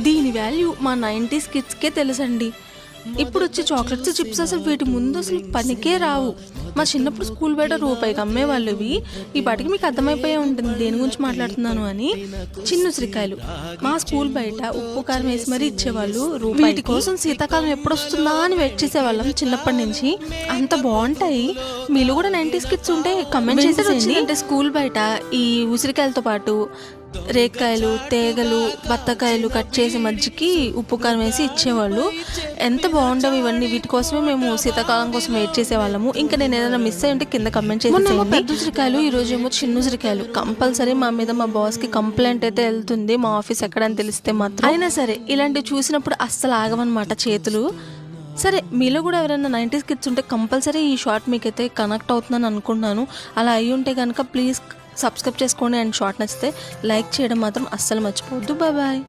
దీని వాల్యూ మా 90s కిడ్స్కే తెలుసండి. ఇప్పుడు వచ్చే చాక్లెట్స్, చిప్స్ అసలు వీటి ముందు అసలు పనికే రావు. మా చిన్నప్పుడు స్కూల్ బయట రూపాయికి అమ్మేవాళ్ళు ఇవి. ఈ పాటికి మీకు అర్థమైపోయే ఉంటుంది దేని గురించి మాట్లాడుతున్నాను అని. చిన్న ఉసిరికాయలు మా స్కూల్ బయట ఉప్పు కారం వేసి మరీ ఇచ్చేవాళ్ళు. వీటి కోసం శీతాకాలం ఎప్పుడు వస్తుందా అని వెయిట్ చేసేవాళ్ళం చిన్నప్పటి నుంచి. అంత బాగుంటాయి. మీలో కూడా 90s కిడ్స్ ఉంటే కమెంట్ చేసేసి. అంటే స్కూల్ బయట ఈ ఉసిరికాయలతో పాటు రేక్కాయలు, తేగలు, బత్తకాయలు కట్ చేసి మజ్జికి ఉప్పు కారం వేసి ఇచ్చేవాళ్ళు. ఎంత బాగుండవు ఇవన్నీ. వీటి కోసమే మేము శీతాకాలం కోసం వెయిట్ చేసేవాళ్ళము. ఇంకా నేను ఏదైనా మిస్ అయ్యి ఉంటే కింద కమెంట్ చేసి. పెద్ద ఉసిరికాయలు, ఈ రోజు ఏమో చిన్న ఉసిరికాయలు. కంపల్సరీ మా మీద మా బాస్కి కంప్లైంట్ అయితే వెళ్తుంది, మా ఆఫీస్ ఎక్కడని తెలిస్తే మాత్రం. అయినా సరే ఇలాంటివి చూసినప్పుడు అస్సలు ఆగమన్నమాట చేతులు. సరే, మీలో కూడా ఎవరైనా 90s కిడ్స్ ఉంటే కంపల్సరీ ఈ షార్ట్ మీకైతే కనెక్ట్ అవుతుందని అనుకుంటున్నాను. అలా అయ్యి ఉంటే కనుక ప్లీజ్ సబ్స్క్రైబ్ చేసుకోండి. అండ్ షార్ట్ నచ్చితే లైక్ చేయడం మాత్రం అస్సలు మర్చిపోవద్దు. బాయ్.